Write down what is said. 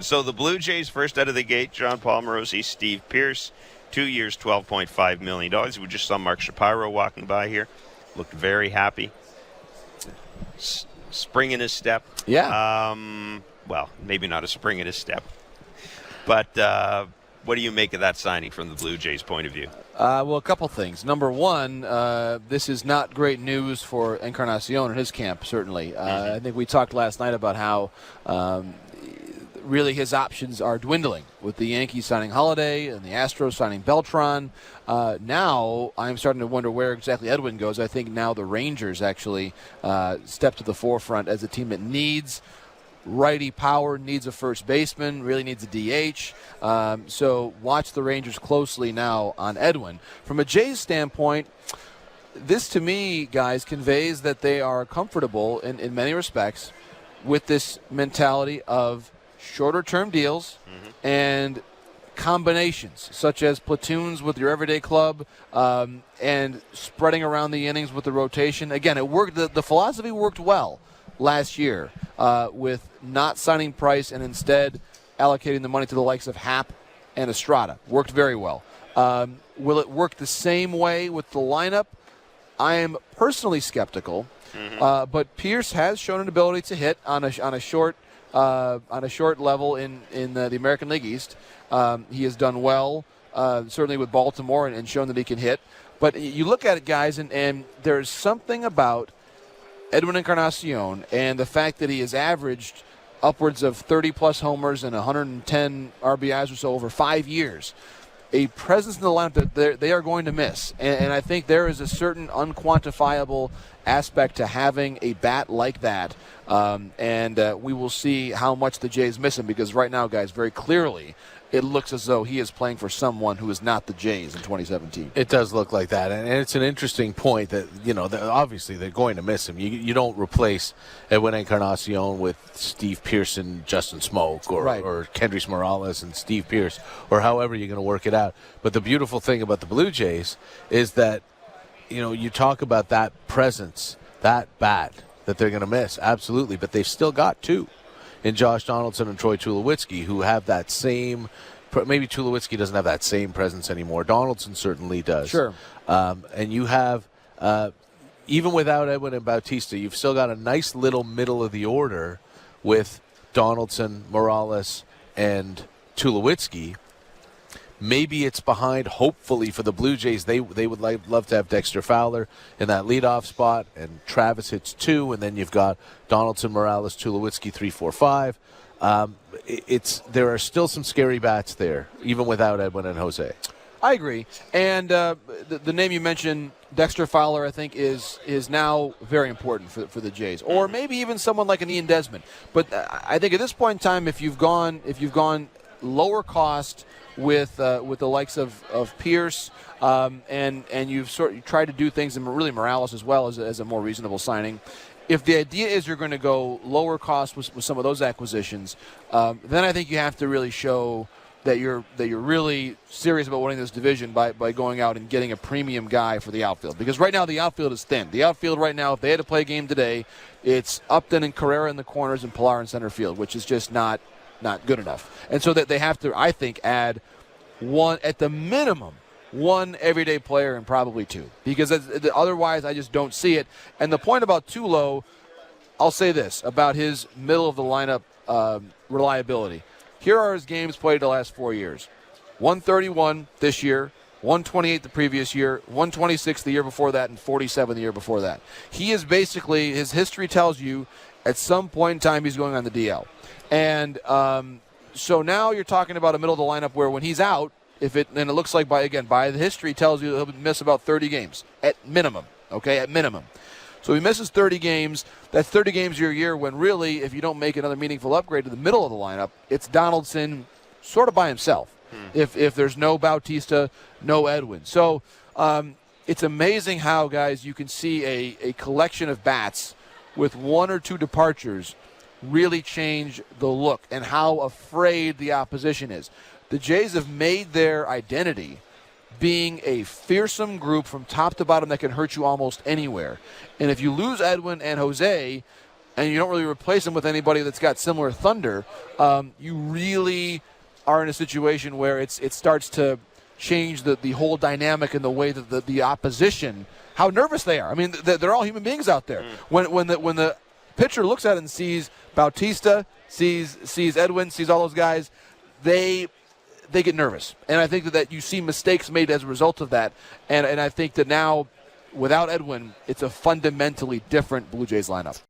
So the Blue Jays first out of the gate, Jon Paul Morosi, Steve Pearce, 2 years, $12.5 million. We just saw Mark Shapiro walking by here. Looked very happy. Spring in his step. Yeah. Well, maybe not a spring in his step. But what do you make of that signing from the Blue Jays' point of view? Well, a couple things. Number one, this is not great news for Encarnacion and his camp, certainly. I think we talked last night about how really his options are dwindling with the Yankees signing Holiday and the Astros signing Beltran. Now I'm starting to wonder where exactly Edwin goes. I think now the Rangers actually step to the forefront as a team that needs righty power, needs a first baseman, really needs a DH. So watch the Rangers closely now on Edwin. From a Jays standpoint, this to me, guys, conveys that they are comfortable in many respects with this mentality of shorter-term deals and combinations, such as platoons with your everyday club and spreading around the innings with the rotation. Again, it worked. The philosophy worked well last year with not signing Price and instead allocating the money to the likes of Happ and Estrada. Worked very well. Will it work the same way with the lineup? I am personally skeptical, but Pearce has shown an ability to hit on a short level in the American League East. He has done well, certainly with Baltimore, and shown that he can hit. But you look at it, guys, and there's something about Edwin Encarnacion and the fact that he has averaged upwards of 30-plus homers and 110 RBIs or so over 5 years. A presence in the lineup that they are going to miss. And I think there is a certain unquantifiable aspect to having a bat like that. And we will see how much the Jays miss him, because right now, guys, very clearly it looks as though he is playing for someone who is not the Jays in 2017. It does look like that, and it's an interesting point that, obviously they're going to miss him. You don't replace Edwin Encarnacion with Steve Pearce and Justin Smoke or Kendrys Morales and Steve Pearce, or however you're going to work it out. But the beautiful thing about the Blue Jays is that, you talk about that presence, that bat that they're going to miss, absolutely, but they've still got two in Josh Donaldson and Troy Tulowitzki, who have that same. Maybe Tulowitzki doesn't have that same presence anymore. Donaldson certainly does. Sure. And you have, even without Edwin and Bautista, you've still got a nice little middle of the order with Donaldson, Morales, and Tulowitzki. Maybe it's behind, hopefully, for the Blue Jays. They would love to have Dexter Fowler in that leadoff spot, and Travis hits 2, and then you've got Donaldson, Morales, Tulowitzki, 3, 4, 5. There are still some scary bats there, even without Edwin and Jose. I agree. And the name you mentioned, Dexter Fowler, I think is now very important for the Jays, or maybe even someone like an Ian Desmond. But I think at this point in time, if you've gone lower cost with the likes of Pearce, and you've tried to do things, and really Morales as well as a more reasonable signing. If the idea is you're going to go lower cost with some of those acquisitions, then I think you have to really show that you're really serious about winning this division by going out and getting a premium guy for the outfield. Because right now the outfield is thin. The outfield right now, if they had to play a game today, it's Upton and Carrera in the corners and Pilar in center field, which is just not good enough. And so that they have to, I think, add one, at the minimum, one everyday player and probably two. Because otherwise I just don't see it. And the point about Tulo, I'll say this about his middle of the lineup reliability. Here are his games played the last 4 years. 131 this year, 128 the previous year, 126 the year before that, and 47 the year before that. He is basically, his history tells you at some point in time he's going on the DL. And so now you're talking about a middle of the lineup where when he's out, and it looks like by the history tells you he'll miss about 30 games at minimum, okay, at minimum. So he misses 30 games. That's 30 games your year when really, if you don't make another meaningful upgrade to the middle of the lineup, it's Donaldson sort of by himself. If there's no Bautista, no Edwin. So it's amazing how, guys, you can see a collection of bats with one or two departures really change the look and how afraid the opposition is. The Jays have made their identity being a fearsome group from top to bottom that can hurt you almost anywhere. And if you lose Edwin and Jose, and you don't really replace him with anybody that's got similar thunder, you really are in a situation where it starts to change the whole dynamic and the way that the opposition, how nervous they are. I mean, they're all human beings out there. When the pitcher looks at it and sees Bautista, sees Edwin, sees all those guys, they get nervous. And I think that you see mistakes made as a result of that. And I think that now, without Edwin, it's a fundamentally different Blue Jays lineup.